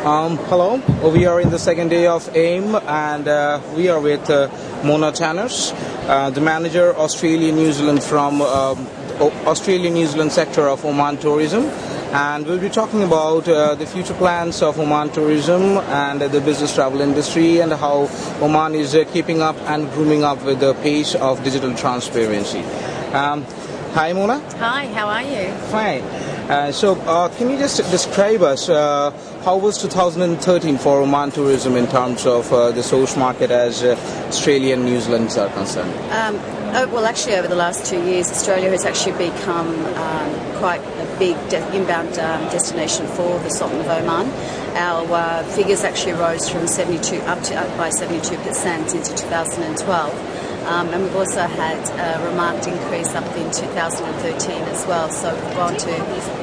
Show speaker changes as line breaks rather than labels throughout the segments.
Hello, we are in the second day of AIME and we are with Mona Tannous, the manager Australia-New Zealand from Australia-New Zealand sector of Oman Tourism, and we'll be talking about the future plans of Oman Tourism and the business travel industry and how Oman is keeping up and grooming up with the pace of digital transparency. Hi Mona.
Hi, how are you?
Fine. So can you just describe us how was 2013 for Oman tourism in terms of the source market as Australia and New Zealand are concerned?
Well, actually over the last 2 years Australia has actually become quite a big inbound destination for the Sultanate of Oman. Our figures actually rose from 72 up by 72% into 2012. And we've also had a remarked increase up in 2013 as well, so we've gone to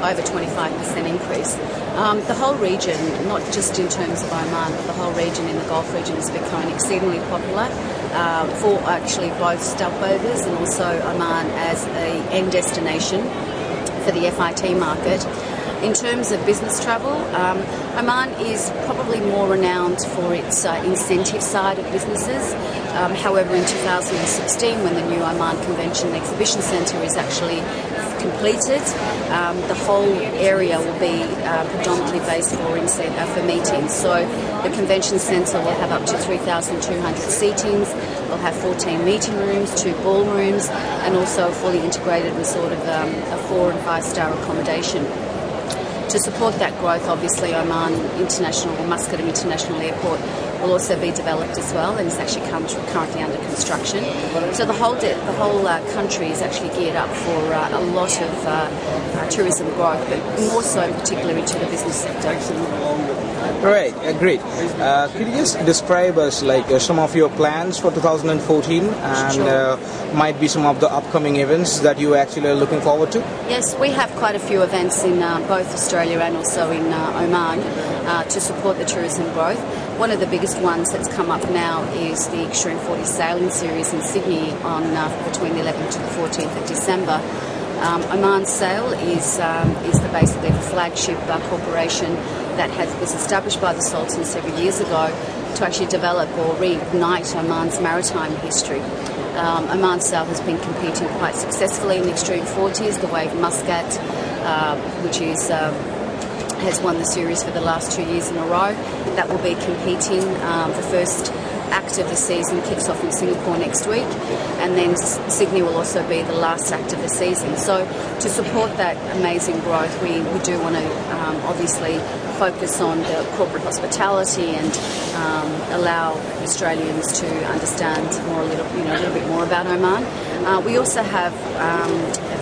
over 25% increase. The whole region, not just in terms of Oman, but the whole region in the Gulf region is becoming exceedingly popular for actually both stopovers and also Oman as an end destination for the FIT market. In terms of business travel, Oman is probably more renowned for its incentive side of businesses. However, in 2016, when the new Oman Convention and Exhibition Centre is actually completed, the whole area will be predominantly based for meetings. So the convention centre will have up to 3,200 seatings. We'll have 14 meeting rooms, 2 ballrooms, and also a fully integrated resort of a 4- and 5-star accommodation. To support that growth, obviously Oman International or Muscat International Airport will also be developed as well, and it's actually currently under construction. So the whole country is actually geared up for a lot of tourism growth, but more so particularly into the business sector.
Right, great. Could you just describe us some of your plans for 2014 and
Sure.
Might be some of the upcoming events that you actually are looking forward to?
Yes, we have quite a few events in both Australia and also in Oman to support the tourism growth. One of the biggest ones that's come up now is the Extreme 40 Sailing Series in Sydney on between the 11th to the 14th of December. Oman Sail is basically the flagship corporation that was established by the Sultan several years ago to actually develop or reignite Oman's maritime history. Oman Sail has been competing quite successfully in the Extreme 40s, the Wave Muscat, which has won the series for the last 2 years in a row. That will be competing. The first act of the season kicks off in Singapore next week, and then Sydney will also be the last act of the season. So to support that amazing growth, we do want to obviously focus on the corporate hospitality and allow Australians to understand a little bit more about Oman. We also have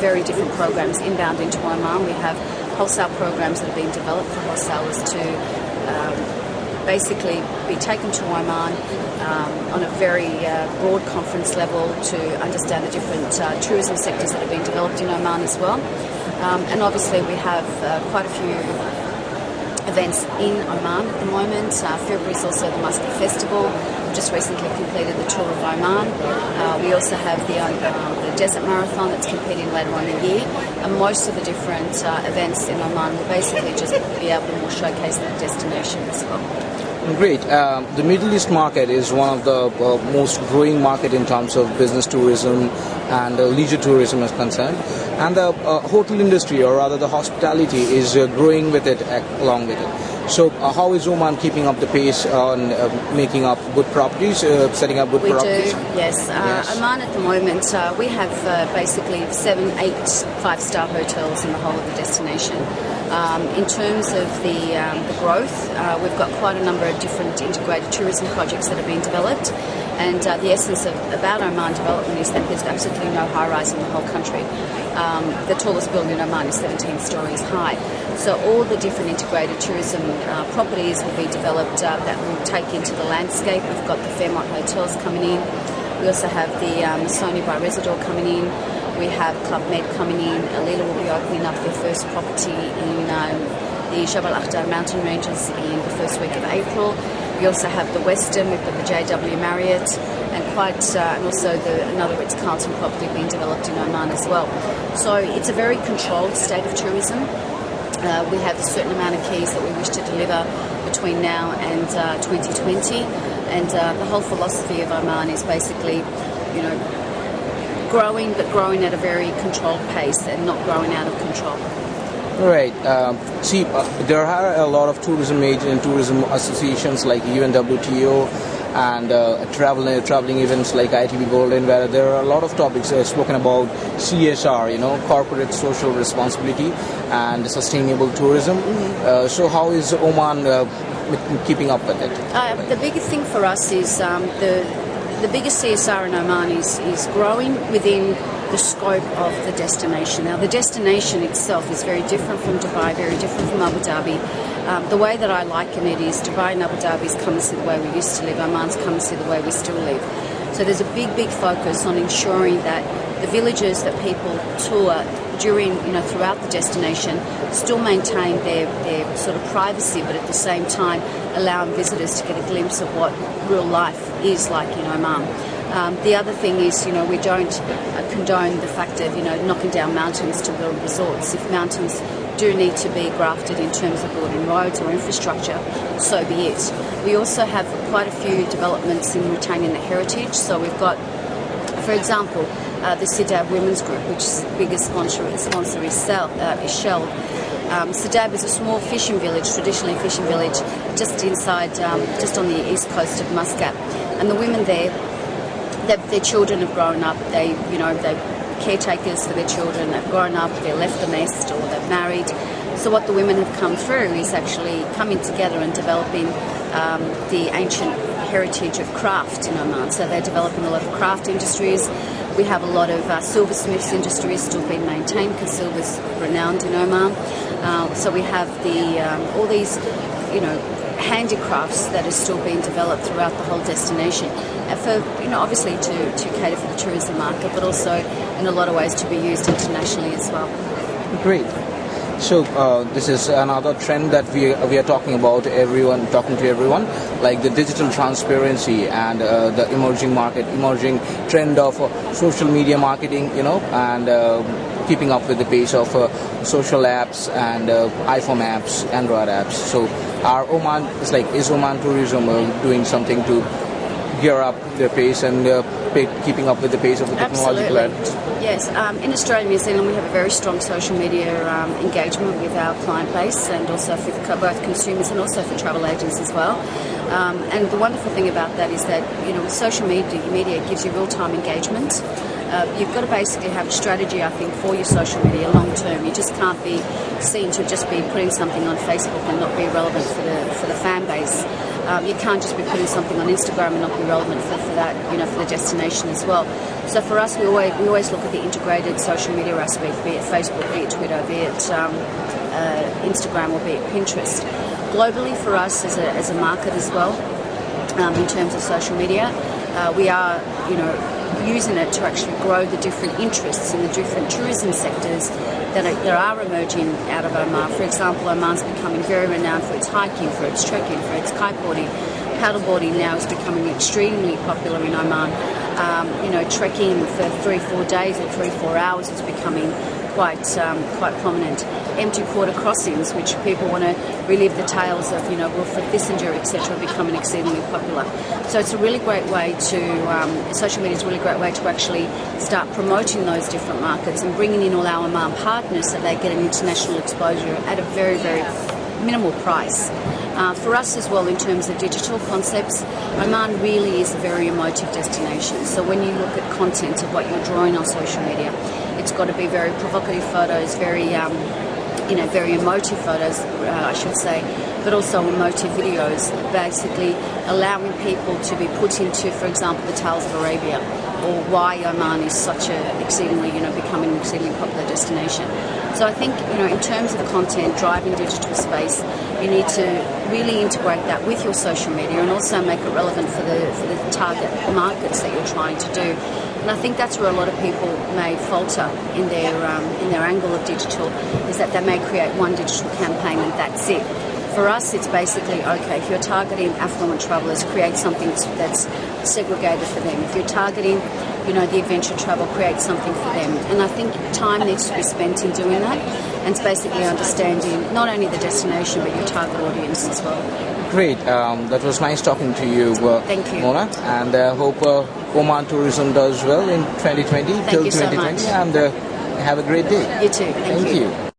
very different programs inbound into Oman. We have wholesale programs that are being developed for wholesalers to basically be taken to Oman on a very broad conference level to understand the different tourism sectors that are being developed in Oman as well. And obviously we have quite a few events in Oman at the moment. February is also the Muscat Festival. We've just recently completed the tour of Oman. We also have the Desert Marathon that's competing later on in the year. And most of the different events in Oman will basically just be able to more showcase that destination as well.
Great. The Middle East market is one of the most growing market in terms of business tourism and leisure tourism is concerned. And the hotel industry, or rather the hospitality, is growing with it, along with it. So how is Oman keeping up the pace on making up good properties, setting up good properties?
We do, yes. Oman at the moment, we have basically 7, 8 5-star hotels in the whole of the destination. In terms of the growth, we've got quite a number of different integrated tourism projects that are being developed, and the essence about Oman development is that there's absolutely no high-rise in the whole country. The tallest building in Oman is 17 stories high. So all the different integrated tourism properties will be developed that will take into the landscape. We've got the Fairmont hotels coming in. We also have the Sony by Residor coming in. We have Club Med coming in. Alila will be opening up their first property in the Jabal Akhdar mountain ranges in the first week of April. We also have the Westin, we've got the JW Marriott, and also another Ritz-Carlton property being developed in Oman as well. So it's a very controlled state of tourism. We have a certain amount of keys that we wish to deliver between now and 2020. And the whole philosophy of Oman is basically, growing, but growing at a very controlled pace and not growing out of control.
Right. There are a lot of tourism agents and tourism associations like UNWTO and traveling events like ITB Golden, where there are a lot of topics spoken about CSR, corporate social responsibility and sustainable tourism. So how is Oman keeping up with it?
The biggest thing for us is the biggest CSR in Oman is growing within the scope of the destination. Now, the destination itself is very different from Dubai, very different from Abu Dhabi. The way that I liken it is Dubai and Abu Dhabi's come and see the way we used to live, Oman's come and see the way we still live. So there's a big focus on ensuring that the villages that people tour during, throughout the destination still maintain their sort of privacy, but at the same time allowing visitors to get a glimpse of what real life is like in Oman. The other thing is, we don't condone the fact of, knocking down mountains to build resorts. If mountains do need to be grafted in terms of building roads or infrastructure, so be it. We also have quite a few developments in retaining the heritage. So we've got, for example, the Sidab Women's Group, which is the biggest sponsor is Shell. Sidab is a small fishing village, traditionally fishing village, just inside, just on the east coast of Muscat. And the women there, their children have grown up. They're caretakers for their children. They've grown up. They've left the nest or they've married. So what the women have come through is actually coming together and developing the ancient heritage of craft in Oman. So they're developing a lot of craft industries. We have a lot of silversmiths industries still being maintained because silver's renowned in Oman. So we have all these, handicrafts that are still being developed throughout the whole destination. For obviously to cater for the tourism market, but also in a lot of ways to be used internationally as well.
Great. So this is another trend that we are talking about. Talking to everyone, like the digital transparency and the emerging trend of social media marketing, and keeping up with the pace of social apps and iPhone apps, Android apps. So is Oman tourism doing something to gear up their pace and keeping up with the pace of the technological age?
Yes. In Australia and New Zealand, we have a very strong social media engagement with our client base, and also for both consumers and also for travel agents as well. And the wonderful thing about that is that, with social media gives you real-time engagement. You've got to basically have a strategy, I think, for your social media long term. You just can't be seen to just be putting something on Facebook and not be relevant for the fan base. You can't just be putting something on Instagram and not be relevant for that, for the destination as well. So for us, we always look at the integrated social media aspect, be it Facebook, be it Twitter, be it Instagram, or be it Pinterest. Globally, for us as a market as well, in terms of social media, we are, using it to actually grow the different interests in the different tourism sectors that are emerging out of Oman. For example, Oman's becoming very renowned for its hiking, for its trekking, for its kiteboarding. Paddleboarding now is becoming extremely popular in Oman. Trekking for 3-4 days or 3-4 hours is becoming quite prominent. Empty quarter crossings, which people want to relive the tales of, Wilfred Bissinger, etc., becoming exceedingly popular. So it's a really great way social media is a really great way to actually start promoting those different markets and bringing in all our Oman partners so they get an international exposure at a very, very minimal price. For us as well, in terms of digital concepts, Oman really is a very emotive destination. So when you look at content of what you're drawing on social media, it's got to be very provocative photos, very very emotive photos, I should say, but also emotive videos, basically allowing people to be put into, for example, the Tales of Arabia, or why Oman is such becoming an exceedingly popular destination. So I think, in terms of content, driving digital space, you need to really integrate that with your social media and also make it relevant for the target markets that you're trying to do. And I think that's where a lot of people may falter in their angle of digital, is that they may create one digital campaign and that's it. For us, it's basically, okay, if you're targeting affluent travellers, create something that's segregated for them. If you're targeting, the adventure travel, create something for them. And I think time needs to be spent in doing that, and it's basically understanding not only the destination but your target audience as well.
Great. That was nice talking to you,
Thank you.
Mona. And hope Oman tourism does well in 2020 till
you so
2020.
much.
And have a great day.
You too. Thank you.
you.